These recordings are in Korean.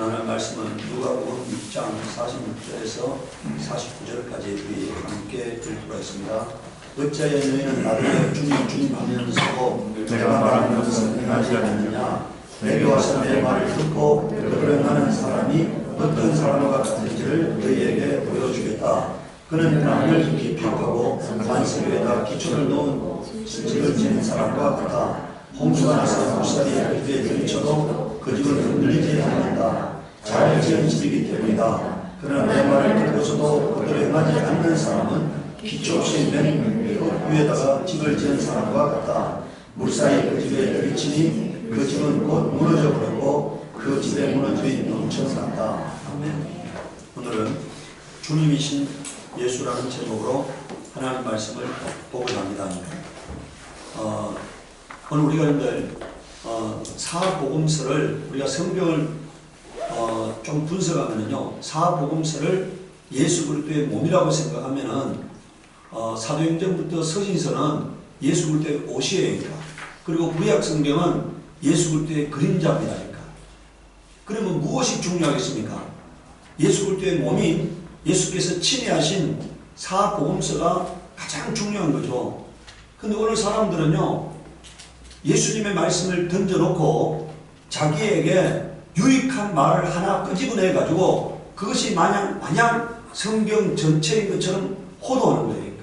오늘 말씀은 누가복음 6장 46절에서 49절까지 우리 함께 읽도록 하겠습니다. 어찌하여 너희는 나를 주님 주님 하면서도 내가 말하는 것을 행하지 않느냐. 내게 와서 내 말을 듣고 그를 행하는 사람이 어떤 사람과 같은지를 너희에게 보여주겠다. 그는 땅을 깊이 파고 반석 위에다 기초를 놓은 집을 지은 사람과 같다. 홍수가 나서 물살이 그 집에 들이쳐도 그 집은 흔들리지 않는다. 잘 지은 집이기 때문이다. 그러나 내 말을 듣고서도 그대로 행하지 않는 사람은 기초 없이 맨 위에다가 집을 지은 사람과 같다. 물살이 그 집에 들이치니 그 집은 곧 무너져 버렸고 그 집에 무너짐이 넘쳐났다. 아멘. 오늘은 주님이신 예수라는 제목으로 하나님 말씀을 보고자 합니다. 오늘 우리가 여러분들 사복음서를 우리가 성경을 좀 분석하면은요, 사복음서를 예수 그리스도의 몸이라고 생각하면은 사도행전부터 서신서는 예수 그리스도의 옷이에요. 그리고 구약 성경은 예수 그리스도의 그림자입니다. 그러면 무엇이 중요하겠습니까? 예수 그리스도의 몸이 예수께서 친히 하신 사복음서가 가장 중요한 거죠. 근데 오늘 사람들은요, 예수님의 말씀을 던져놓고 자기에게 유익한 말을 하나 끄집어내 가지고 그것이 마냥 성경 전체인 것처럼 호도하는 거예요.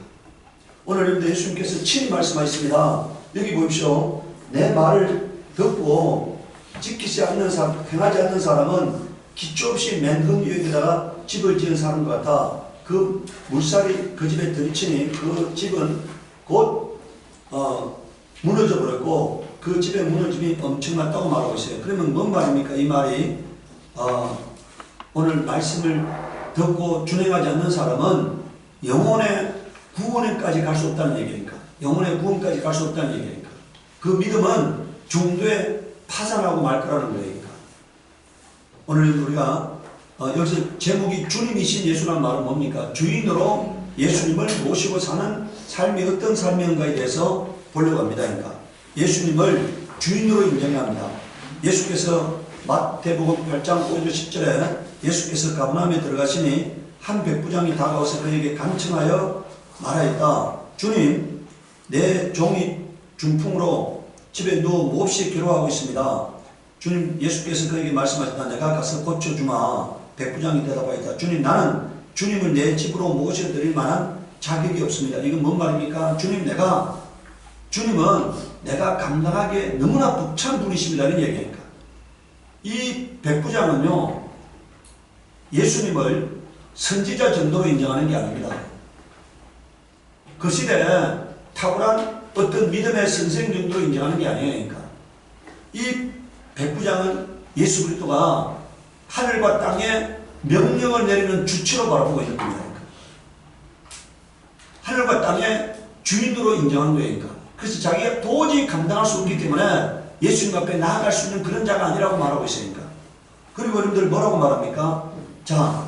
오늘 예수님께서 친히 말씀하셨습니다. 여기 보십시오. 내 말을 듣고 지키지 않는 사람, 행하지 않는 사람은 기초 없이 맨 흙 위에다가 집을 지은 사람 같아. 그 물살이 그 집에 들이치니 그 집은 곧 무너져 버렸고 그 집의 무너짐이 엄청났다고 말하고 있어요. 그러면 뭔 말입니까? 이 말이 오늘 말씀을 듣고 준행하지 않는 사람은 영혼의 구원에까지 갈 수 없다는 얘기니까, 영혼의 구원까지 갈 수 없다는 얘기니까, 그 믿음은 중도에 파산하고 말 거라는 거니까. 오늘 우리가 여기서 제목이 주님이신 예수라는 말은 뭡니까? 주인으로 예수님을 모시고 사는 삶이 어떤 삶인가에 대해서 보려고 합니다. 그러니까 예수님을 주인으로 인정해야 합니다. 예수께서 마태복음 8장 5절 10절에 예수께서 가버나움에 들어가시니 한 백부장이 다가와서 그에게 간청하여 말하였다. 주님, 내 종이 중풍으로 집에 누워 몹시 괴로워하고 있습니다. 주님, 예수께서 그에게 말씀하셨다. 내가 가서 고쳐주마. 백부장이 대답하였다. 주님, 나는 주님을 내 집으로 모셔드릴 만한 자격이 없습니다. 이건 뭔 말입니까? 주님은 내가 감당하기에 너무나 벅찬 분이십니다. 이런 얘기니까. 이 백부장은요, 예수님을 선지자 정도로 인정하는 게 아닙니다. 그 시대에 탁월한 어떤 믿음의 선생 정도로 인정하는 게 아니에요. 그러니까 이 백부장은 예수 그리스도가 하늘과 땅에 명령을 내리는 주체로 바라보고 있는 겁니다. 그러니까 하늘과 땅의 주인으로 인정하는 거예요. 그러니까 그래서 자기가 도저히 감당할 수 없기 때문에 예수님 앞에 나아갈 수 있는 그런 자가 아니라고 말하고 있으니까. 그리고 여러분들 뭐라고 말합니까? 자,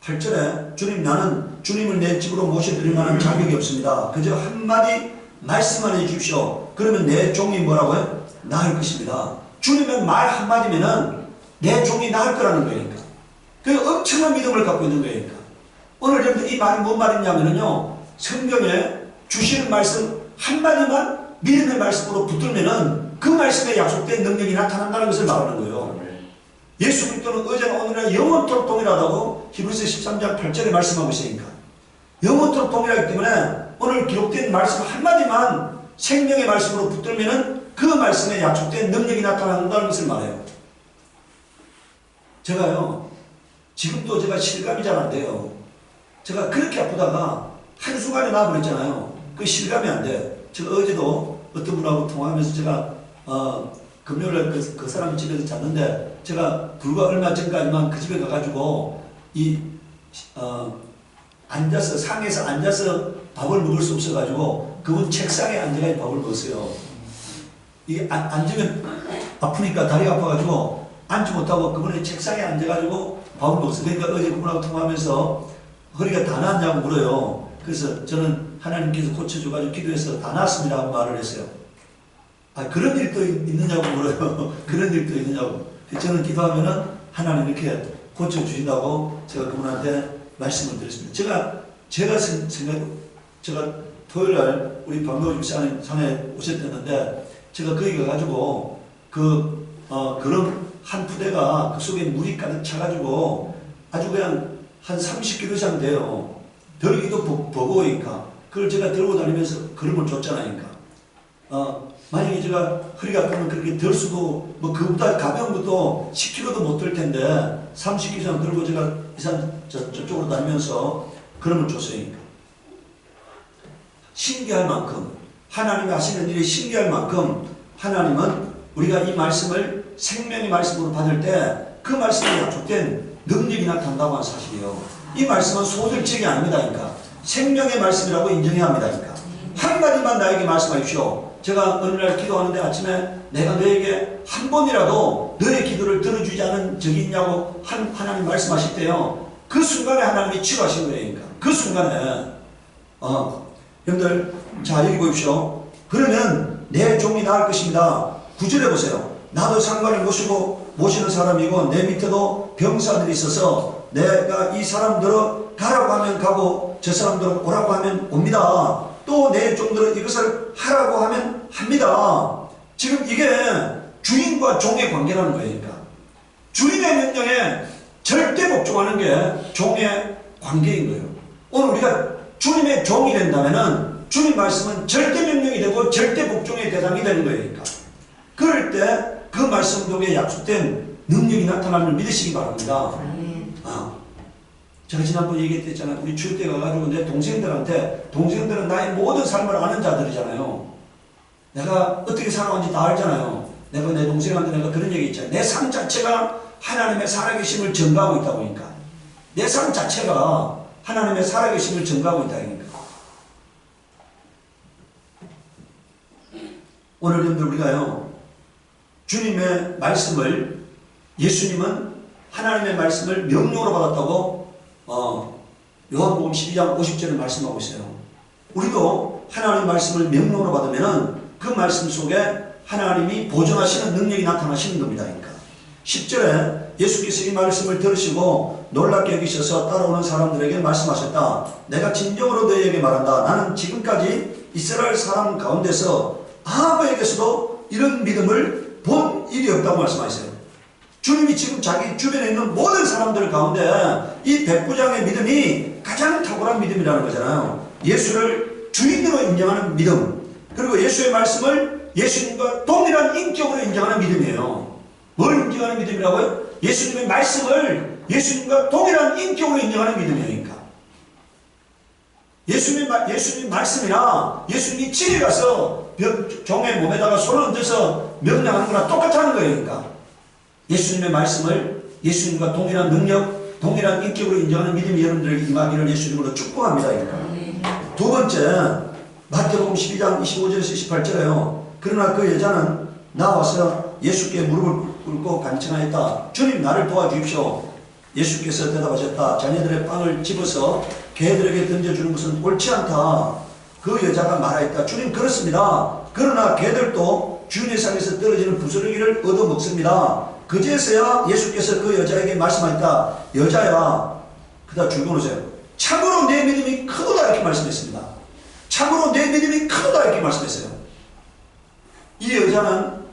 8절에 주님, 나는 주님을 내 집으로 모셔드릴 만한 자격이 없습니다. 그저 한마디 말씀만 해주십시오. 그러면 내 종이 뭐라고요? 나을 것입니다. 주님의 말 한마디면은 내 종이 나을 거라는 거니까. 그 엄청난 믿음을 갖고 있는 거니까. 오늘 여러분들 이 말이 뭔 말이냐면요, 성경에 주시는 말씀 한마디만 믿음의 말씀으로 붙들면은 그 말씀에 약속된 능력이 나타난다는 것을 말하는 거예요. 예수 그리스도는 어제나 오늘이나 영원토록 동일하다고 히브리서 13장 8절에 말씀하고 있으니까 영원토록 동일하기 때문에 오늘 기록된 말씀 한마디만 생명의 말씀으로 붙들면은 그 말씀에 약속된 능력이 나타난다는 것을 말해요. 제가요, 지금도 제가 실감이 잘 안 돼요. 제가 그렇게 아프다가 한순간에 나와버렸잖아요. 그 실감이 안 돼. 제가 어제도 어떤 분하고 통화하면서 제가 금요일날 그 사람 집에서 잤는데 제가 불과 얼마 전까지만 그 집에 가가지고 앉아서 상에서 앉아서 밥을 먹을 수 없어가지고 그분 책상에 앉아가지고 밥을 먹었어요. 이게 앉으면 아프니까 다리가 아파가지고 앉지 못하고 그분의 책상에 앉아가지고 밥을 먹었어요. 그러니까 어제 그분하고 통화하면서 허리가 다 나았냐고 물어요. 그래서 저는 하나님께서 고쳐줘가지고 기도해서 다 나았습니다 하고 말을 했어요. 그런 일도 있느냐고 물어요. 그런 일도 있느냐고. 저는 기도하면은 하나님 이렇게 고쳐주신다고 제가 그분한테 말씀을 드렸습니다. 제가 토요일 날 우리 박노 집사님 산에 오셨었는데 제가 거기 가가지고 그런 한 부대가 그 속에 물이 가득 차가지고 아주 그냥 한 30km 이상 돼요. 들기도 버거우니까 그걸 제가 들고 다니면서 걸음을 줬잖아요. 만약에 제가 허리가 아프면 그렇게 들 수도 뭐 그보다 가벼운 것도 10km도 못 들 텐데 30km 이상 들고 제가 저쪽으로 다니면서 걸음을 줬어요. 신기할 만큼 하나님이 하시는 일이 신기할 만큼 하나님은 우리가 이 말씀을 생명의 말씀으로 받을 때 그 말씀에 약속된 능력이 나타난다고 하는 사실이에요. 이 말씀은 소절책이 아닙니다. 그러니까 생명의 말씀이라고 인정해야 합니다. 그러니까 한마디만 나에게 말씀하십시오. 제가 어느 날 기도하는데 아침에 내가 너에게 한 번이라도 너의 기도를 들어주지 않은 적이 있냐고 하나님 말씀하실 때요. 그 순간에 하나님이 치료하신 거예요. 그러니까 그 순간에 여러분들 자 여기 보십시오. 그러면 내 종이 나을 것입니다. 9절에 보세요. 나도 상관을 모시는 사람이고 내 밑에도 병사들이 있어서 내가 이 사람들을 가라고 하면 가고 저 사람들을 오라고 하면 옵니다. 또 내 종들은 이것을 하라고 하면 합니다. 지금 이게 주인과 종의 관계라는 거예요. 그러니까 주인의 명령에 절대 복종하는 게 종의 관계인 거예요. 오늘 우리가 주님의 종이 된다면은 주님 말씀은 절대 명령이 되고 절대 복종의 대상이 되는 거예요. 그러니까 그럴 때 그 말씀 속에 약속된 능력이 나타남을 믿으시기 바랍니다. 제가 지난번에 얘기했잖아요. 우리 주일 때 가가지고 내 동생들은 나의 모든 삶을 아는 자들이잖아요. 내가 어떻게 살아왔는지 다 알잖아요. 내가 내 동생한테 내가 그런 얘기 있잖아요. 내 삶 자체가 하나님의 살아계심을 증거하고 있다고 하니까. 내 삶 자체가 하나님의 살아계심을 증거하고 있다고 하니까. 오늘 여러분들 우리가요. 주님의 말씀을 예수님은 하나님의 말씀을 명령으로 받았다고 요한복음 12장 50절에 말씀하고 있어요. 우리도 하나님의 말씀을 명령으로 받으면 그 말씀 속에 하나님이 보존하시는 능력이 나타나시는 겁니다. 그러니까 10절에 예수께서 이 말씀을 들으시고 놀랍게 여기셔서 따라오는 사람들에게 말씀하셨다. 내가 진정으로 너희에게 말한다. 나는 지금까지 이스라엘 사람 가운데서 아무에게서도 이런 믿음을 본 일이 없다고 말씀하셨어요. 주님이 지금 자기 주변에 있는 모든 사람들 가운데 이 백부장의 믿음이 가장 탁월한 믿음이라는 거잖아요. 예수를 주인으로 인정하는 믿음, 그리고 예수의 말씀을 예수님과 동일한 인격으로 인정하는 믿음이에요. 뭘 인정하는 믿음이라고요? 예수님의 말씀을 예수님과 동일한 인격으로 인정하는 믿음이니까. 예수님 말씀이나 예수님이 집에 가서 종의 몸에다가 손을 얹어서 명령하는 거랑 똑같다는 거예요. 그러니까 예수님의 말씀을 예수님과 동일한 능력, 동일한 인격으로 인정하는 믿음이 여러분들에게 임하기를 예수님으로 축복합니다. 그러니까 두 번째 마태복음 12장 25절에서 28절에요. 그러나 그 여자는 나와서 예수께 무릎을 꿇고 간청하였다. 주님 나를 도와주십시오. 예수께서 대답하셨다. 자녀들의 빵을 집어서 개들에게 던져주는 것은 옳지 않다. 그 여자가 말하였다. 주님 그렇습니다. 그러나 개들도 주인의 상에서 떨어지는 부스러기를 얻어먹습니다. 그제서야 예수께서 그 여자에게 말씀하였다. 여자야, 그다 줄거놓으세요. 참으로 내 믿음이 크도다 이렇게 말씀했습니다. 참으로 내 믿음이 크도다 이렇게 말씀했어요. 이 여자는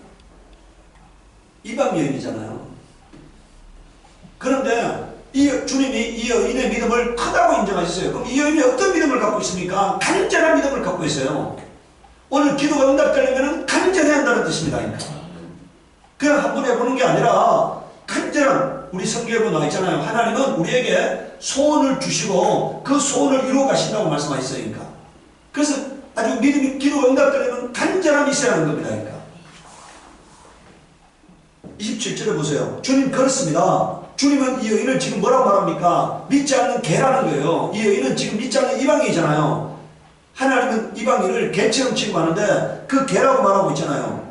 이방 여인이잖아요. 그런데 주님이 이 여인의 믿음을 크다고 인정하셨어요. 그럼 이 여인이 어떤 믿음을 갖고 있습니까? 간절한 믿음을 갖고 있어요. 오늘 기도가 응답되려면 간절해야 한다는 뜻입니다. 그냥 한 번 해보는 게 아니라 간절한, 우리 성경에 나와 있잖아요. 하나님은 우리에게 소원을 주시고 그 소원을 이루어 가신다고 말씀하셨어요. 그래서 아주 믿음이 기도가 응답되려면 간절함이 있어야 하는 겁니다. 27절에 보세요. 주님 그렇습니다. 주님은 이 여인을 지금 뭐라고 말합니까? 믿지 않는 개라는 거예요. 이 여인은 지금 믿지 않는 이방인이잖아요. 하나님은 이방인을 개처럼 취급하는데 그 개라고 말하고 있잖아요.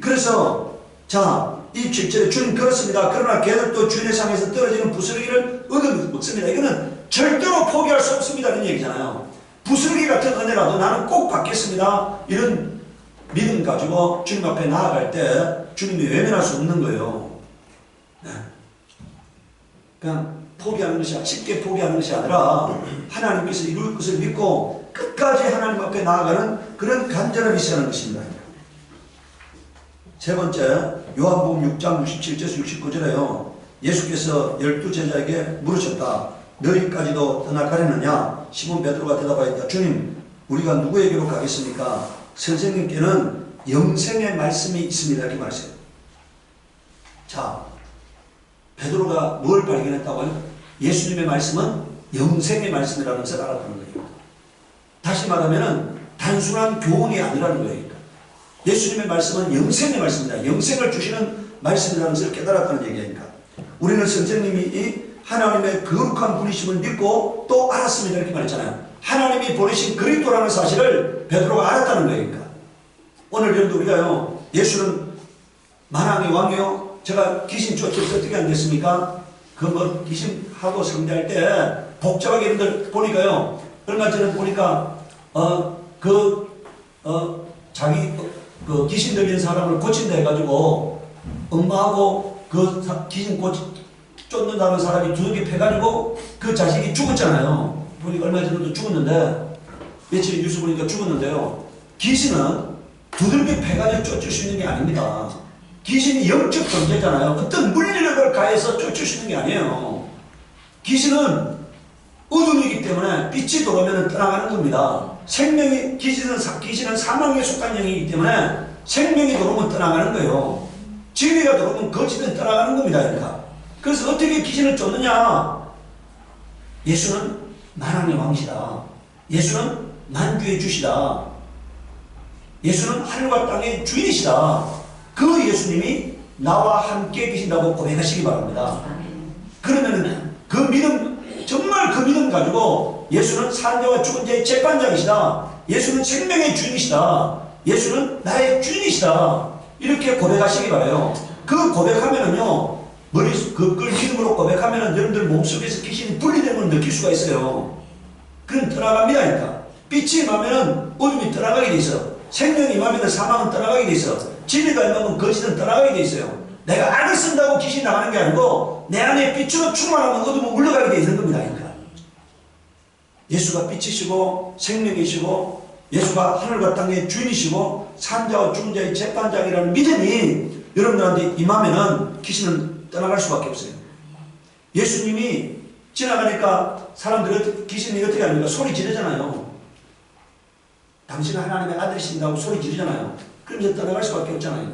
그래서 자 27절에 주님 그렇습니다. 그러나 개들도 주인의 상에서 떨어지는 부스러기를 얻어먹습니다. 이거는 절대로 포기할 수 없습니다. 이런 얘기잖아요. 부스러기 같은 은혜라도 나는 꼭 받겠습니다. 이런 믿음 가지고 주님 앞에 나아갈 때 주님이 외면할 수 없는 거예요. 네. 그냥 포기하는 것이 쉽게 포기하는 것이 아니라 하나님께서 이룰 것을 믿고 끝까지 하나님 앞에 나아가는 그런 간절함이 있어야 하는 것입니다. 세 번째, 요한복음 6장 67절에서 69절에요. 예수께서 12제자에게 물으셨다. 너희까지도 떠나가려느냐? 시몬 베드로가 대답하였다. 주님, 우리가 누구에게로 가겠습니까? 선생님께는 영생의 말씀이 있습니다. 이렇게 말했어요. 자, 베드로가 뭘 발견했다고요? 예수님의 말씀은 영생의 말씀이라는 것을 알았다는 거예요. 다시 말하면 단순한 교훈이 아니라는 거예요. 예수님의 말씀은 영생의 말씀이다. 영생을 주시는 말씀이라는 것을 깨달았다는 얘기니까. 우리는 선생님이 이 하나님의 거룩한 분이심을 믿고 또 알았습니다. 이렇게 말했잖아요. 하나님이 보내신 그리스도라는 사실을 베드로가 알았다는 거니까. 오늘 여러분들 우리가요, 예수는 만왕의 왕이요. 제가 귀신 쫓아서 어떻게 안 됐습니까? 그 뭐 귀신하고 상대할 때 복잡하게 여러분들 보니까요. 얼마 전에 보니까 자기 그 귀신 들린 사람을 고친다 해가지고 엄마하고 그 귀신 쫓는다는 사람이 두들겨 패가지고 그 자식이 죽었잖아요. 보니까 얼마 전에도 죽었는데, 며칠 뉴스 보니까 죽었는데요. 귀신은 두들겨 패가지고 쫓을 수 있는 게 아닙니다. 귀신이 영적 존재잖아요. 어떤 물리력을 가해서 쫓을 수 있는 게 아니에요. 귀신은 어둠이기 때문에 빛이 들어오면 떠나가는 겁니다. 귀신은 사망에 속한 영이기 때문에 생명이 들어오면 떠나가는 거예요. 진리가 들어오면 거짓은 떠나가는 겁니다. 그러니까. 그래서 어떻게 귀신을 쫓느냐? 예수는 만왕의 왕이시다. 예수는 만주의 주시다. 예수는 하늘과 땅의 주인이시다. 그 예수님이 나와 함께 계신다고 고백하시기 바랍니다. 그러면 그 믿음, 정말 그 믿음 가지고 예수는 산자와 죽은 자의 재판장이시다. 예수는 생명의 주인이시다. 예수는 나의 주인이시다. 이렇게 고백하시기 바라요. 그 고백하면은요, 그걸 믿음으로 고백하면은 여러분들 몸속에서 귀신이 분리되는 걸 느낄 수가 있어요. 그럼 떠나갑니다. 그러니까. 빛이 임하면은 어둠이 떠나가게 돼 있어. 생명이 임하면 사망은 떠나가게 돼 있어. 진리가 임하면 거짓은 떠나가게 돼 있어요. 내가 악을 쓴다고 귀신이 나가는 게 아니고 내 안에 빛으로 충만하면 어둠은 물러가게 돼 있는 겁니다. 그러니까. 예수가 빛이시고 생명이시고 예수가 하늘과 땅의 주인이시고 산자와 죽은 자의 재판장이라는 믿음이 여러분들한테 임하면은 귀신은 떠나갈 수밖에 없어요. 예수님이 지나가니까 사람들이 귀신이 어떻게 합니까? 소리 지르잖아요. 당신은 하나님의 아들이신다고 소리 지르잖아요. 그럼 이제 떠나갈 수밖에 없잖아요.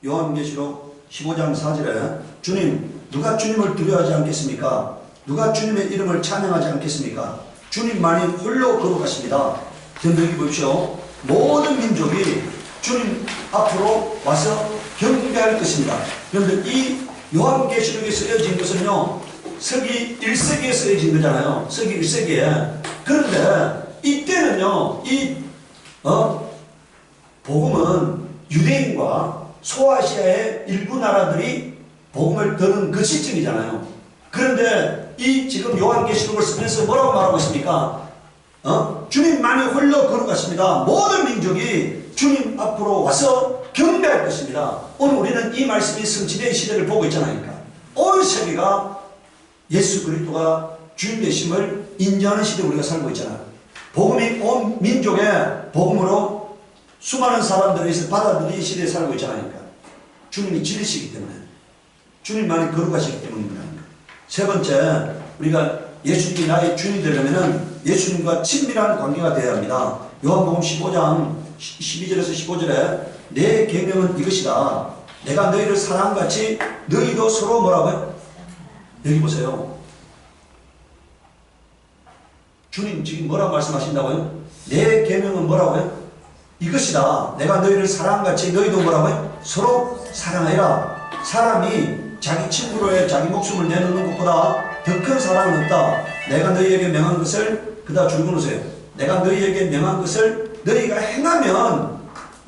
요한계시록 15장 4절에 주님, 누가 주님을 두려워하지 않겠습니까? 누가 주님의 이름을 찬양하지 않겠습니까? 주님만이 홀로 거룩하십니다. 여러분 보십시오. 모든 민족이 주님 앞으로 와서 경배할 것입니다. 여러분들 이 요한계시록에 쓰여진 것은요, 서기 1세기에 쓰여진 거잖아요. 서기 1세기에. 그런데 이때는요, 복음은 유대인과 소아시아의 일부 나라들이 복음을 듣는 그 시점이잖아요. 그런데 이 지금 요한계시록을 쓰면서 뭐라고 말하고 있습니까? 주님만이 홀로 거룩하십니다. 모든 민족이 주님 앞으로 와서 경배할 것입니다. 오늘 우리는 이 말씀이 성취된 시대를 보고 있잖아요. 그러니까. 온 세계가 예수 그리스도가 주인 되심을 인정하는 시대에 우리가 살고 있잖아요. 복음이 온 민족의 복음으로 수많은 사람들이 받아들이는 시대에 살고 있잖아요. 그러니까. 주님이 진리시기 때문에, 주님만이 거룩하시기 때문입니다. 세 번째, 우리가 예수님이 나의 주인이 되려면 예수님과 친밀한 관계가 되어야 합니다. 요한복음 15장 12절에서 15절에 내 계명은 이것이다. 내가 너희를 사랑같이 너희도 서로 뭐라고요? 여기 보세요. 주님 지금 뭐라고 말씀하신다고요? 내 계명은 뭐라고요? 이것이다. 내가 너희를 사랑같이 너희도 뭐라고요? 서로 사랑하여라. 사람이 자기 친구로의 자기 목숨을 내놓는 것보다 더 큰 사랑은 없다. 내가 너희에게 명한 것을, 그다 줄고 놓으세요. 내가 너희에게 명한 것을 너희가 행하면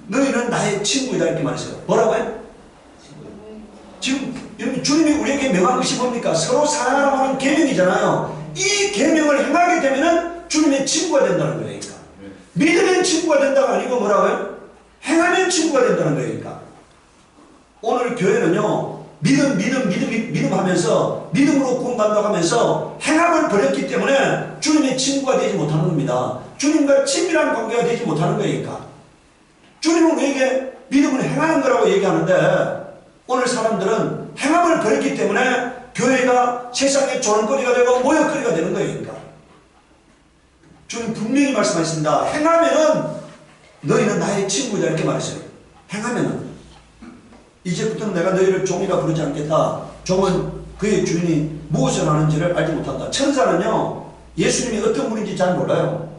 너희는 나의 친구이다. 이렇게 말했어요. 뭐라고요? 지금 여러분 주님이 우리에게 명한 것이 뭡니까? 서로 사랑하라고 하는 계명이잖아요. 이 계명을 행하게 되면은 주님의 친구가 된다는 거예요. 그러니까. 믿으면 친구가 된다가 아니고 뭐라고요? 행하면 친구가 된다는 거예요. 그러니까. 오늘 교회는요, 믿음 하면서, 믿음으로 구원받는다고 하면서 행함을 버렸기 때문에 주님의 친구가 되지 못하는 겁니다. 주님과 친밀한 관계가 되지 못하는 거니까. 주님은 우리에게 믿음을 행하는 거라고 얘기하는데, 오늘 사람들은 행함을 버렸기 때문에 교회가 세상의 조롱거리가 되고 모욕거리가 되는 거니까. 주님 분명히 말씀하셨습니다. 행하면은 너희는 나의 친구이다 이렇게 말했어요. 행하면은 이제부터는 내가 너희를 종이라 부르지 않겠다. 종은 그의 주인이 무엇을 하는지를 알지 못한다. 천사는요, 예수님이 어떤 분인지 잘 몰라요.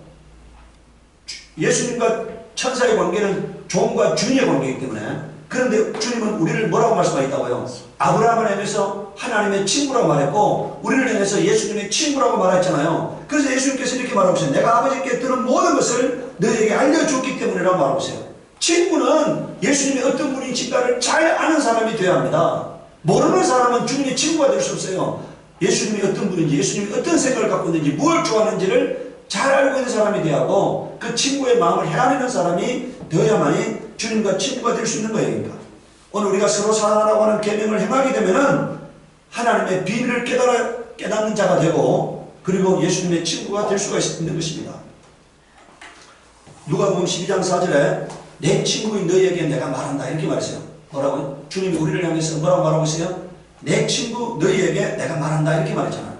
예수님과 천사의 관계는 종과 주인의 관계이기 때문에. 그런데 주님은 우리를 뭐라고 말씀하셨다고요? 아브라함을 향해서 하나님의 친구라고 말했고, 우리를 향해서 예수님의 친구라고 말했잖아요. 그래서 예수님께서 이렇게 말하고 있어요. 내가 아버지께 들은 모든 것을 너희에게 알려줬기 때문이라고 말하고 있어요. 친구는 예수님이 어떤 분인지를 잘 아는 사람이 되어야 합니다. 모르는 사람은 주님의 친구가 될 수 없어요. 예수님이 어떤 분인지, 예수님이 어떤 생각을 갖고 있는지, 무엇을 좋아하는지를 잘 알고 있는 사람이 되어야 하고, 그 친구의 마음을 헤아리는 사람이 되어야만이 주님과 친구가 될 수 있는 거예요. 그러니까 오늘 우리가 서로 사랑하라고 하는 계명을 행하게 되면은 하나님의 비밀을 깨닫는 자가 되고, 그리고 예수님의 친구가 될 수가 있는 것입니다. 누가복음 12장 4절에 내 친구인 너희에게 내가 말한다 이렇게 말했어요. 뭐라고요? 주님이 우리를 향해서 뭐라고 말하고 있어요? 내 친구 너희에게 내가 말한다 이렇게 말했잖아요.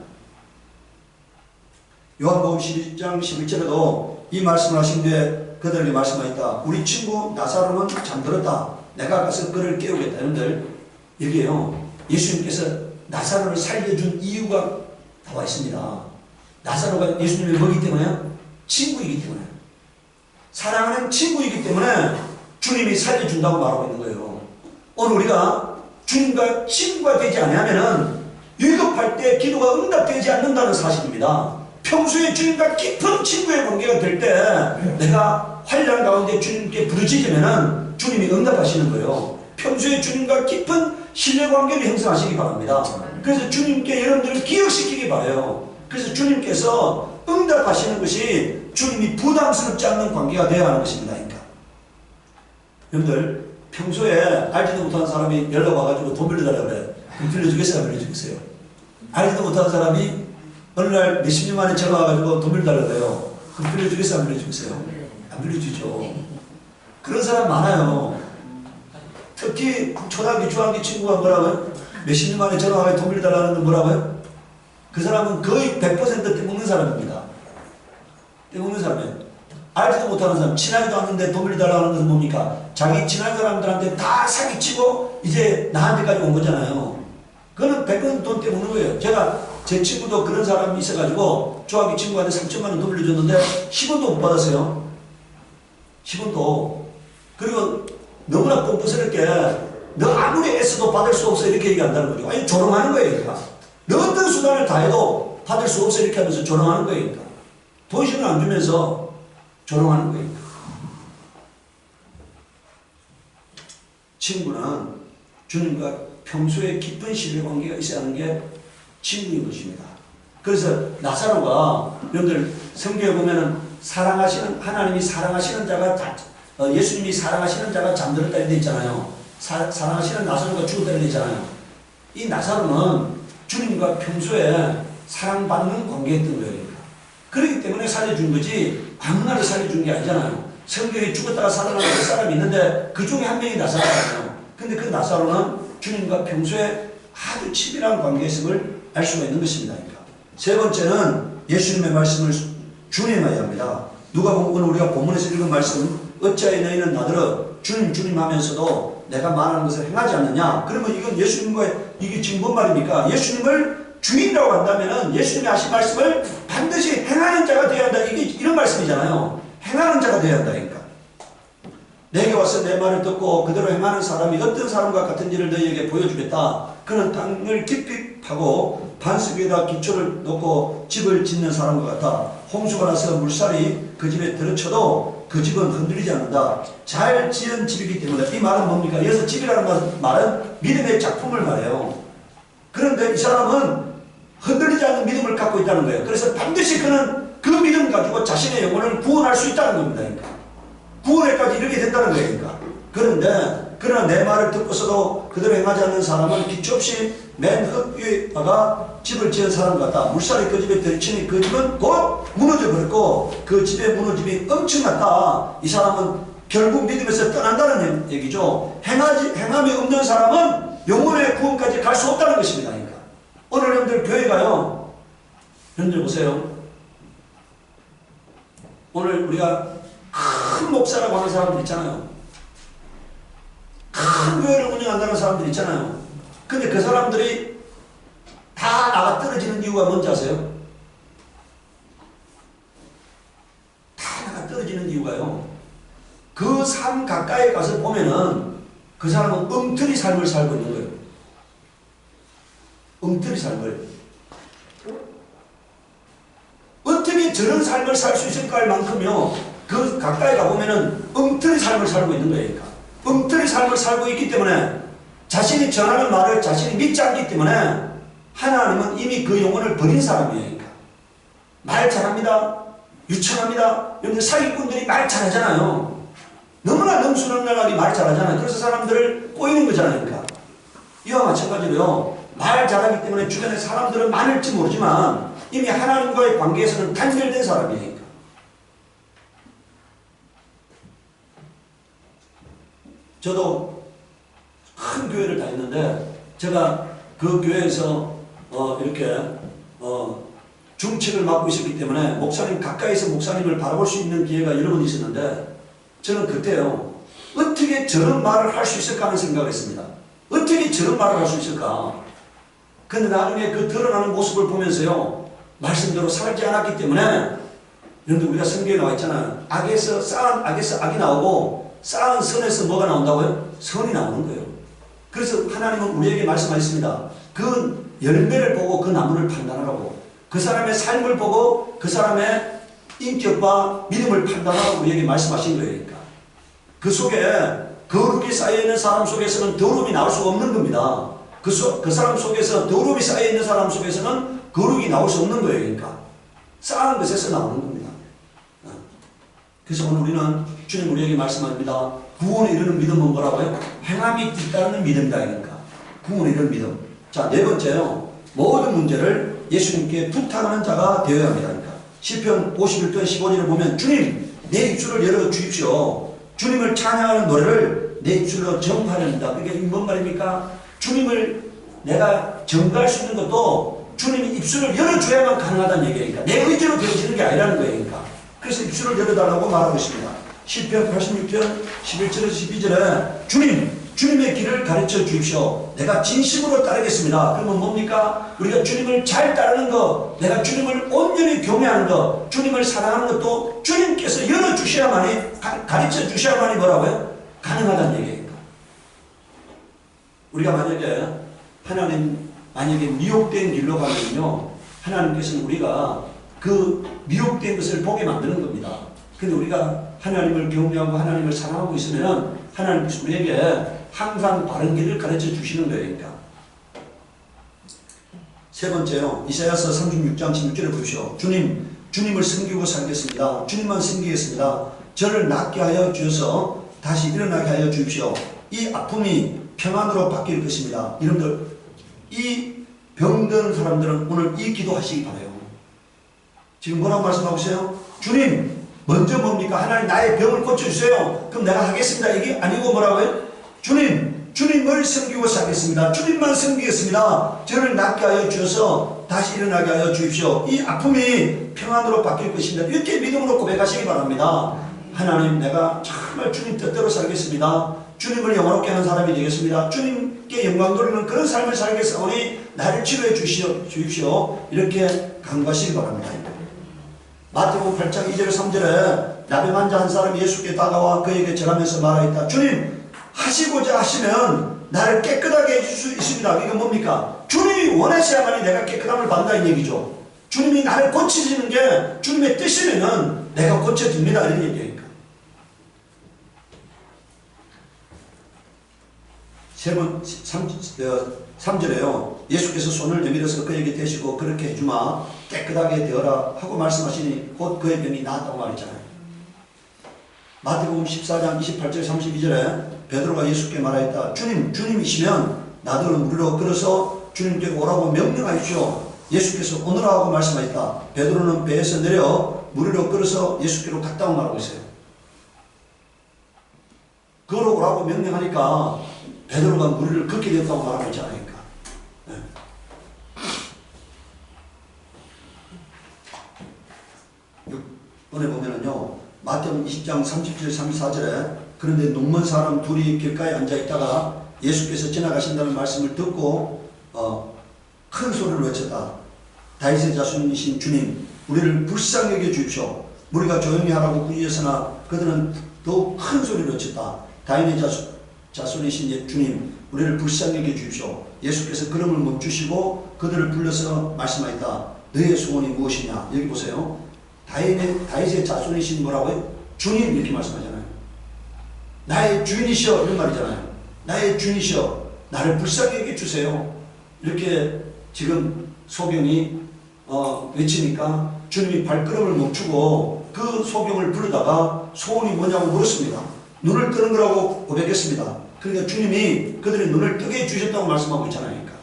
요한복음 12장 11절에도 이 말씀을 하신 뒤에 그들에게 말씀하였다. 우리 친구 나사로는 잠들었다. 내가 가서 그를 깨우겠다. 여러분들, 여기에요, 예수님께서 나사로를 살려준 이유가 나와 있습니다. 나사로가 예수님의 뭐이기 때문에? 친구이기 때문에. 사랑하는 친구이기 때문에 주님이 살려준다고 말하고 있는 거예요. 오늘 우리가 주님과 친구가 되지 않으면 위급할 때 기도가 응답되지 않는다는 사실입니다. 평소에 주님과 깊은 친구의 관계가 될 때 내가 환난 가운데 주님께 부르짖으면 주님이 응답하시는 거예요. 평소에 주님과 깊은 신뢰관계를 형성하시기 바랍니다. 그래서 주님께 여러분들을 기억시키기 바라요. 그래서 주님께서 응답하시는 것이 주님이 부담스럽지 않는 관계가 되어야 하는 것입니다. 그러니까 여러분들, 평소에 알지도 못하는 사람이 연락 와가지고 돈 빌려달라고 그래요. 그럼 빌려주겠어요? 안 빌려주겠어요? 알지도 못하는 사람이 어느 날 몇십 년 만에 전화 와가지고 돈 빌려달라고 해요. 그럼 빌려주겠어요? 안 빌려주겠어요? 안 빌려주죠. 그런 사람 많아요. 특히 초등학교, 중학교 친구가 뭐라고요? 몇십 년 만에 전화 와가지고 돈 빌려달라는 건 뭐라고요? 그 사람은 거의 100% 떼먹는 사람입니다. 떼먹는 사람이에요. 알지도 못하는 사람, 친하지도 않는데 돈 빌려달라는 것은 뭡니까? 자기 친한 사람들한테 다 사기치고 이제 나한테까지 온 거잖아요. 그거는 100% 돈 떼먹는 거예요. 제 친구도 그런 사람이 있어가지고 중학교 친구한테 3천만 원 돈 빌려줬는데 10원도 못 받았어요. 10원도. 그리고 너무나 뻔뻔스럽게 너 아무리 애써도 받을 수 없어 이렇게 얘기한다는 거죠. 아니, 조롱하는 거예요. 그러니까. 너 어떤 수단을 다해도 받을 수 없어 이렇게 하면서 조롱하는 거예요. 그러니까. 돈신을 안 주면서 조롱하는 거예요. 친구는 주님과 평소에 깊은 신뢰관계가 있어야 하는 게 친구인 것입니다. 그래서 나사로가, 여러분들 성경에 보면은 사랑하시는, 하나님이 사랑하시는 자가, 예수님이 사랑하시는 자가 잠들었다 이렇게 있잖아요. 사랑하시는 나사로가 죽었다 이렇게 있잖아요. 이 나사로는 주님과 평소에 사랑받는 관계였던 거예요. 그렇기 때문에 살려준 거지 아무나를 살려준 게 아니잖아요. 성경에 죽었다가 살아나는 사람이 있는데 그 중에 한 명이 나사로잖아요. 근데 그 나사로는 주님과 평소에 아주 친밀한 관계였음을 알 수가 있는 것입니다. 그러니까. 세 번째는 예수님의 말씀을 준행해야 합니다. 누가복음 오늘 우리가 본문에서 읽은 말씀, 어찌하여 너희는 나더러 주님 주님 하면서도 내가 말하는 것을 행하지 않느냐? 그러면 이건 예수님과 이게 지금 뭔 말입니까? 예수님을 주인이라고 한다면은 예수님이 하신 말씀을 반드시 행하는 자가 되어야 한다. 이게 이런 말씀이잖아요. 행하는 자가 되어야 한다. 그러니까. 내게 와서 내 말을 듣고 그대로 행하는 사람이 어떤 사람과 같은지를 너희에게 보여주겠다. 그는 땅을 깊이 파고 반석 위에다 기초를 놓고 집을 짓는 사람과 같아. 홍수가 나서 물살이 그 집에 들어쳐도 그 집은 흔들리지 않는다. 잘 지은 집이기 때문에. 이 말은 뭡니까? 여기서 집이라는 말은 믿음의 작품을 말해요. 그런데 이 사람은 흔들리지 않는 믿음을 갖고 있다는 거예요. 그래서 반드시 그는 그 믿음 가지고 자신의 영혼을 구원할 수 있다는 겁니다. 그러니까. 구원에까지 이르게 된다는 거예요. 그러니까. 그런데 그러나 내 말을 듣고서도 그대로 행하지 않는 사람은 기초 없이 맨 흙 위에다가 집을 지은 사람 같다. 물살이 그 집에 들이치니 그 집은 곧 무너져 버렸고 그 집의 무너짐이 엄청났다. 이 사람은 결국 믿음에서 떠난다는 얘기죠. 행함이 없는 사람은 영혼의 구원까지 갈 수 없다는 것입니다. 그러니까 오늘 여러분들 교회가요, 여러분들 보세요. 오늘 우리가 큰 목사라고 하는 사람들 있잖아요. 큰 교회를 운영한다는 사람들 있잖아요. 근데 그 사람들이 다 나가 떨어지는 이유가 뭔지 아세요? 다 나가 떨어지는 이유가요, 그 삶 가까이 가서 보면은 그 사람은 엉터리 삶을 살고 있는 거예요. 엉터리 삶을. 어떻게 저런 삶을 살 수 있을까 할 만큼요, 그 가까이 가보면은 엉터리 삶을 살고 있는 거예요. 그러니까. 엉터리 삶을 살고 있기 때문에 자신이 전하는 말을 자신이 믿지 않기 때문에 하나님은 이미 그 영혼을 버린 사람이에요. 그러니까. 말 잘합니다. 유창합니다. 여러분들 사기꾼들이 말 잘하잖아요. 너무나 능수능란하게 말 잘하잖아요. 그래서 사람들을 꼬이는 거잖아요. 그러니까. 이와 마찬가지로요, 말 잘하기 때문에 주변에 사람들은 많을지 모르지만 이미 하나님과의 관계에서는 단절된 사람이니까. 저도 큰 교회를 다녔는데 제가 그 교회에서 이렇게 중책을 맡고 있었기 때문에 목사님 가까이서 목사님을 바라볼 수 있는 기회가 여러 번 있었는데 저는 그때요, 어떻게 저런 말을 할 수 있을까 하는 생각을 했습니다. 어떻게 저런 말을 할 수 있을까? 근데 나중에 그 드러나는 모습을 보면서요, 말씀대로 살지 않았기 때문에, 여러분들 우리가 성경에 나와 있잖아요. 쌓은 악에서 악이 나오고 쌓은 선에서 뭐가 나온다고요? 선이 나오는 거예요. 그래서 하나님은 우리에게 말씀하셨습니다. 그 열매를 보고 그 나무를 판단하라고. 그 사람의 삶을 보고 그 사람의 인격과 믿음을 판단하라고 우리에게 말씀하신 거예요. 그러니까. 그 속에 거룩이 쌓여있는 사람 속에서는 더러움이 나올 수가 없는 겁니다. 그 사람 속에서 더러움이 쌓여있는 사람 속에서는 거룩이 나올 수 없는 거예요. 그러니까 쌓은 것에서 나오는 겁니다. 그래서 오늘 우리는 주님 우리에게 말씀합니다. 구원에 이르는 믿음은 뭐라고요? 행함이 뒤따르는 믿음이다. 그러니까 구원에 이르는 믿음. 자, 네 번째요, 모든 문제를 예수님께 부탁하는 자가 되어야 합니다. 그러니까 시편 51편 15절을 보면 주님 내 입술을 열어 주십시오. 주님을 찬양하는 노래를 내 입술로 전파합니다. 그게 뭔 말입니까? 주님을 내가 전가할 수 있는 것도 주님이 입술을 열어줘야만 가능하다는 얘기니까 내 의지로 되어지는 게 아니라는 거예요. 그러니까. 그래서 입술을 열어달라고 말하고 있습니다. 시편 86편 11절에서 12절에 주님의 길을 가르쳐 주십시오. 내가 진심으로 따르겠습니다. 그러면 뭡니까? 우리가 주님을 잘 따르는 것, 내가 주님을 온전히 경외하는 것, 주님을 사랑하는 것도 주님께서 열어주셔야만이, 가르쳐 주셔야만이 뭐라고요? 가능하다는 얘기예요. 우리가 만약에 미혹된 길로 가면요, 하나님께서는 우리가 그 미혹된 것을 보게 만드는 겁니다. 근데 우리가 하나님을 경외하고 하나님을 사랑하고 있으면 하나님께서 우리에게 항상 바른 길을 가르쳐 주시는 거예요. 그러니까. 세 번째요, 이사야서 36장 16절을 보십시오. 주님을 섬기고 살겠습니다. 주님만 섬기겠습니다. 저를 낫게 하여 주셔서 다시 일어나게 하여 주십시오. 이 아픔이 평안으로 바뀔 것입니다. 여러분들, 이 병든 사람들은 오늘 이 기도하시기 바라요. 지금 뭐라고 말씀하고 있어요? 주님, 먼저 뭡니까? 하나님 나의 병을 고쳐주세요. 그럼 내가 하겠습니다. 이게 아니고 뭐라고요? 주님을 섬기고 살겠습니다. 주님만 섬기겠습니다. 저를 낫게 하여 주셔서 다시 일어나게 하여 주십시오. 이 아픔이 평안으로 바뀔 것입니다. 이렇게 믿음으로 고백하시기 바랍니다. 하나님, 내가 정말 주님 뜻대로 살겠습니다. 주님을 영원롭게 하는 사람이 되겠습니다. 주님께 영광 돌리는 그런 삶을 살겠사오니 나를 치료해 주십시오. 이렇게 간구하시기 바랍니다. 마태복음 8장 2절 3절에 나병 환자 한 사람이 예수께 다가와 그에게 절하면서 말하였다. 주님, 하시고자 하시면 나를 깨끗하게 해줄 수 있습니다. 이게 뭡니까? 주님이 원하셔야만이 내가 깨끗함을 받는다는 얘기죠. 주님이 나를 고치시는 게 주님의 뜻이면은 내가 고쳐집니다. 이런 얘기니까. 3절에요. 예수께서 손을 내밀어서 그에게 대시고 그렇게 해주마 깨끗하게 되어라 하고 말씀하시니 곧 그의 병이 나았다고 말했잖아요. 마태복음 14장 28절 32절에 베드로가 예수께 말하였다. 주님이시면 나더러 무리로 끌어서 주님께로 오라고 명령하십시오. 예수께서 오너라 하고 말씀하셨다. 베드로는 배에서 내려 무리로 끌어서 예수께로 갔다고 말하고 있어요. 걸어오라고 명령하니까 베드로가 무리를 걷게 됐다고 말하고 있지 않습니까? 네. 오늘 보면은요, 마태복음 20장 30절 34절에 그런데 눈먼 사람 둘이 길가에 앉아 있다가 예수께서 지나가신다는 말씀을 듣고 큰 소리를 외쳤다. 다윗의 자손이신 주님, 우리를 불쌍히 여겨 주십시오. 우리가 조용히 하라고 꾸짖었으나 그들은 더욱 큰 소리를 외쳤다. 다윗의 자손이신 주님, 우리를 불쌍히 여겨 주십시오. 예수께서 걸음을 멈추시고 그들을 불러서 말씀하였다. 너의 소원이 무엇이냐? 여기 보세요. 다윗의 자손이신 뭐라고요? 주님 이렇게 말씀하잖아요. 나의 주인이시여 이런 말이잖아요. 나의 주인이시여 나를 불쌍히 여겨 주세요. 이렇게 지금 소경이 외치니까 주님이 발걸음을 멈추고 그 소경을 부르다가 소원이 뭐냐고 물었습니다. 눈을 뜨는 거라고 고백했습니다. 그러니까 주님이 그들의 눈을 뜨게 해주셨다고 말씀하고 있잖아요. 그러니까.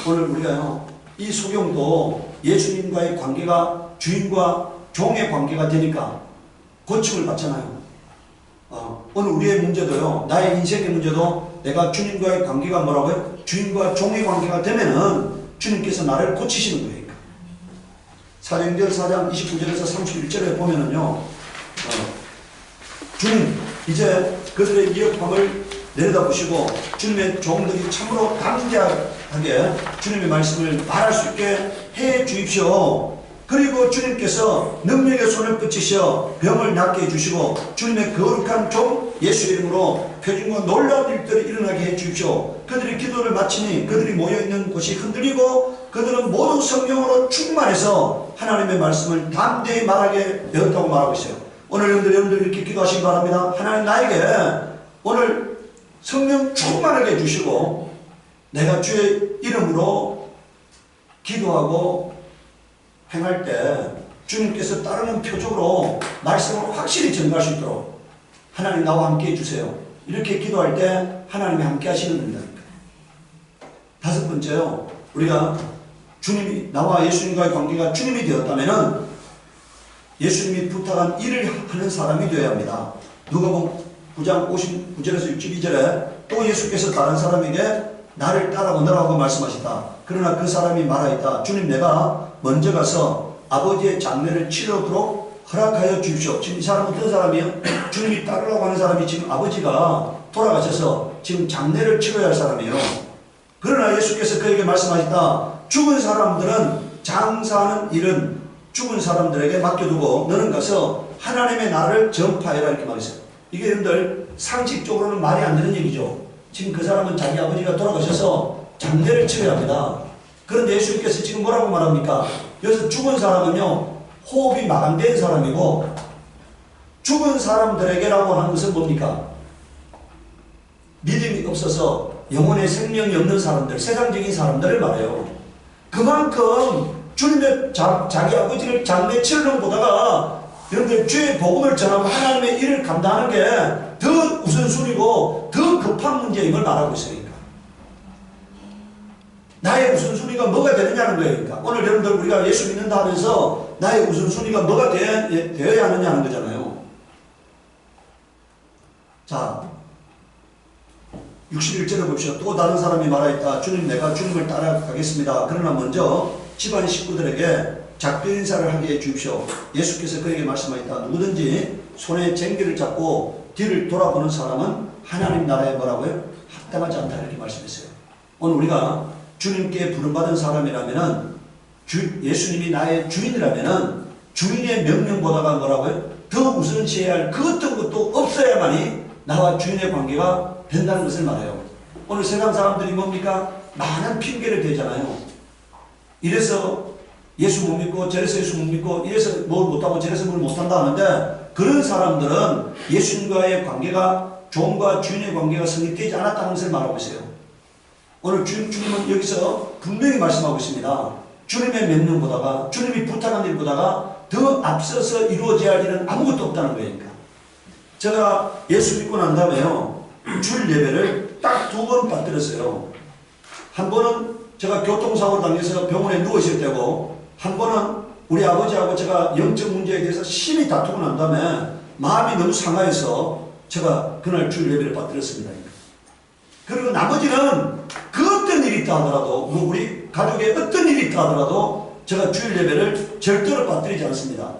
오늘 우리가요, 이 소경도 예수님과의 관계가 주인과 종의 관계가 되니까 고침을 받잖아요. 오늘 우리의 문제도요, 나의 인생의 문제도 내가 주님과의 관계가 뭐라고요? 주인과 종의 관계가 되면은 주님께서 나를 고치시는 거예요. 사도행전 4장 29절에서 31절에 보면은요, 주님 이제 그들의 미혹함을 내려다보시고 주님의 종들이 참으로 담대하게 주님의 말씀을 말할 수 있게 해 주십시오. 그리고 주님께서 능력의 손을 뻗치셔 병을 낫게 해주시고 주님의 거룩한 종 예수 이름으로 표징과 놀라운 일들을 일어나게 해 주십시오. 그들이 기도를 마치니 그들이 모여있는 곳이 흔들리고 그들은 모두 성령으로 충만해서 하나님의 말씀을 담대히 말하게 되었다고 말하고 있어요. 오늘 여러분들 이렇게 기도하시기 바랍니다. 하나님 나에게 오늘 성령 충만하게 해주시고 내가 주의 이름으로 기도하고 행할 때 주님께서 따르는 표적으로 말씀을 확실히 전가할 수 있도록 하나님 나와 함께 해주세요. 이렇게 기도할 때 하나님이 함께 하시는 겁니다. 다섯 번째요, 우리가 주님이 나와 예수님과의 관계가 주님이 되었다면은 예수님이 부탁한 일을 하는 사람이 되어야 합니다. 누가복음 9장 59절에서 62절에 또 예수께서 다른 사람에게 나를 따라오너라고 말씀하시다. 그러나 그 사람이 말하였다. 주님 내가 먼저 가서 아버지의 장례를 치르도록 허락하여 주십시오. 지금 이 사람은 어떤 사람이에요? 주님이 따르라고 하는 사람이 지금 아버지가 돌아가셔서 지금 장례를 치러야 할 사람이에요. 그러나 예수께서 그에게 말씀하셨다. 죽은 사람들은 장사하는 일은 죽은 사람들에게 맡겨두고 너는 가서 하나님의 나라를 전파해라 이렇게 말했어요. 이게 여러분들 상식적으로는 말이 안 되는 얘기죠. 지금 그 사람은 자기 아버지가 돌아가셔서 장례를 치러야 합니다. 그런데 예수님께서 지금 뭐라고 말합니까? 여기서 죽은 사람은요, 호흡이 마감된 사람이고 죽은 사람들에게라고 하는 것은 뭡니까? 믿음이 없어서 영혼의 생명이 없는 사람들, 세상적인 사람들을 말해요. 그만큼 주님의 자기 아버지를 장례 치르는 보다가 여러분들 주의 복음을 전하고 하나님의 일을 감당하는 게 더 우선순위고 더 급한 문제임을 말하고 있으니까. 나의 우선순위가 뭐가 되느냐는 거예요. 그러니까 오늘 여러분들 우리가 예수 믿는다 하면서 나의 우선순위가 뭐가 되어야 하느냐는 거잖아요. 자, 61절에 봅시다. 또 다른 사람이 말하였다. 주님 내가 주님을 따라가겠습니다. 그러나 먼저 집안 식구들에게 작별 인사를 하게 해 주십시오. 예수께서 그에게 말씀하였다. 누구든지 손에 쟁기를 잡고 뒤를 돌아보는 사람은 하나님 나라에 뭐라고요? 합당하지 않다 이렇게 말씀했어요. 오늘 우리가 주님께 부름받은 사람이라면은 예수님이 나의 주인이라면은 주인의 명령보다가 뭐라고요? 더 우선시해야 할 그 어떤 것도 없어야만이 나와 주인의 관계가 된다는 것을 말해요. 오늘 세상 사람들이 뭡니까? 많은 핑계를 대잖아요. 이래서 예수 못 믿고 저래서 예수 못 믿고 이래서 뭘 못하고 저래서 뭘 못한다 하는데 그런 사람들은 예수님과의 관계가 종과 주인의 관계가 성립되지 않았다는 것을 말하고 있어요. 오늘 주님은 여기서 분명히 말씀하고 있습니다. 주님의 명령보다가 주님이 부탁한 일보다가 더 앞서서 이루어져야 할 일은 아무것도 없다는 거니까. 제가 예수 믿고 난 다음에요, 주일 예배를 딱 2번 빠뜨렸어요. 한 번은 제가 교통사고 당해서 병원에 누워 있을 때고, 한 번은 우리 아버지하고 제가 영적 문제에 대해서 심히 다투고 난 다음에 마음이 너무 상하여서 제가 그날 주일 예배를 빠뜨렸습니다. 그리고 나머지는 그 어떤 일이 있다 하더라도, 우리 가족에 어떤 일이 있다 하더라도 제가 주일 예배를 절대로 빠뜨리지 않습니다.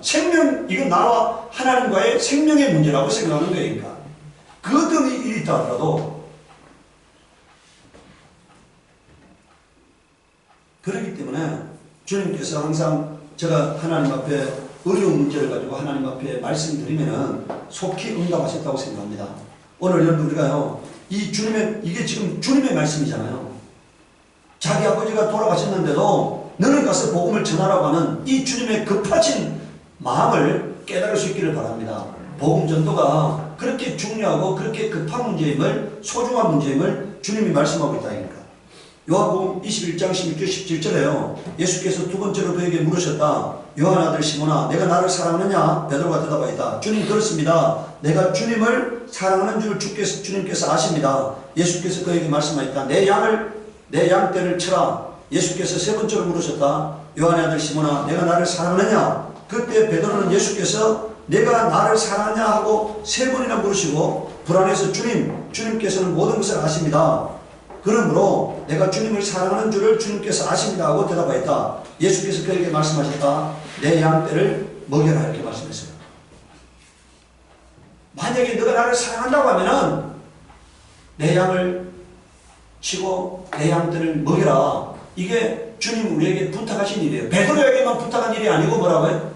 이건 나와 하나님과의 생명의 문제라고 생각하는 거니까. 그 어떤 일이 있다 하더라도. 그렇기 때문에 주님께서 항상 제가 하나님 앞에 어려운 문제를 가지고 하나님 앞에 말씀드리면은 속히 응답하셨다고 생각합니다. 오늘 여러분 우리가요, 이게 지금 주님의 말씀이잖아요. 자기 아버지가 돌아가셨는데도 너는 가서 복음을 전하라고 하는 이 주님의 급하신 마음을 깨달을 수 있기를 바랍니다. 복음 전도가 그렇게 중요하고 그렇게 급한 문제임을, 소중한 문제임을 주님이 말씀하고 있다니까. 요한복음 21장 16절 17절에요. 예수께서 두 번째로 그에게 물으셨다. 요한 아들 시몬아, 내가 나를 사랑하느냐? 베드로가 대답하였다. 주님, 그렇습니다. 내가 주님을 사랑하는 줄 주님께서 아십니다. 예수께서 그에게 말씀하였다. 내 양떼를 쳐라. 예수께서 세 번째로 물으셨다. 요한의 아들 시몬아, 내가 나를 사랑하느냐? 그때 베드로는 예수께서 내가 나를 사랑하냐 하고 세 번이나 물으시고 불안해서 주님께서는 모든 것을 아십니다. 그러므로 내가 주님을 사랑하는 줄을 주님께서 아십니다 하고 대답하였다. 예수께서 그에게 말씀하셨다. 내 양떼를 먹여라 이렇게 말씀했어요. 만약에 너가 나를 사랑한다고 하면은 내 양을 치고 내 양떼를 먹여라. 이게 주님 우리에게 부탁하신 일이에요. 베드로에게만 부탁한 일이 아니고 뭐라고요?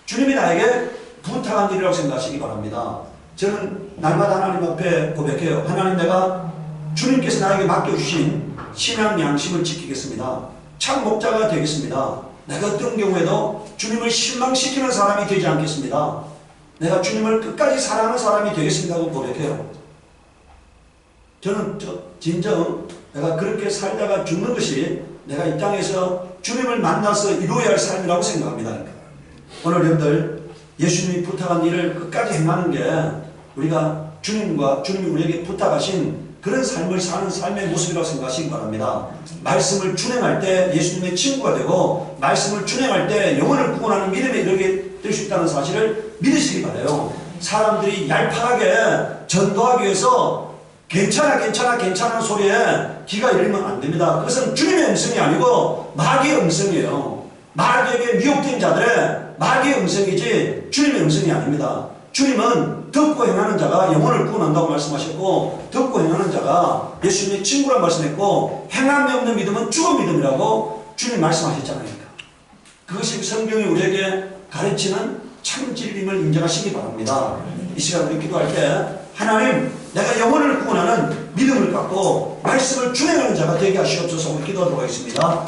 주님이 나에게 부탁한 일이라고 생각하시기 바랍니다. 저는 날마다 하나님 앞에 고백해요. 하나님, 내가 주님께서 나에게 맡겨주신 신앙 양심을 지키겠습니다. 참 목자가 되겠습니다. 내가 어떤 경우에도 주님을 실망시키는 사람이 되지 않겠습니다. 내가 주님을 끝까지 사랑하는 사람이 되겠습니다 하고 고백해요. 저는 진정 내가 그렇게 살다가 죽는 것이 내가 이 땅에서 주님을 만나서 이루어야 할 삶이라고 생각합니다. 오늘 여러분들 예수님이 부탁한 일을 끝까지 행하는 게 우리가 주님이 우리에게 부탁하신 그런 삶을 사는 삶의 모습이라고 생각하시기 바랍니다. 말씀을 준행할 때 예수님의 친구가 되고 말씀을 준행할 때 영혼을 구원하는 믿음에 이르게 될 수 있다는 사실을 믿으시기 바라요. 사람들이 얄팍하게 전도하기 위해서 괜찮아 소리에 귀가 열리면 안 됩니다. 그것은 주님의 음성이 아니고 마귀의 음성이에요. 마귀에게 미혹된 자들의 마귀의 음성이지 주님의 음성이 아닙니다. 주님은 듣고 행하는 자가 영혼을 구원한다고 말씀하셨고, 듣고 행하는 자가 예수님의 친구라고 말씀했고, 행함이 없는 믿음은 죽은 믿음이라고 주님 말씀하셨잖아요. 그것이 성경이 우리에게 가르치는 참 진리임을 인정하시기 바랍니다. 이 시간 우리 기도할 때 하나님, 내가 영혼을 구원하는 믿음을 갖고 말씀을 준행하는 자가 되게 하시옵소서. 기도하도록 하겠습니다.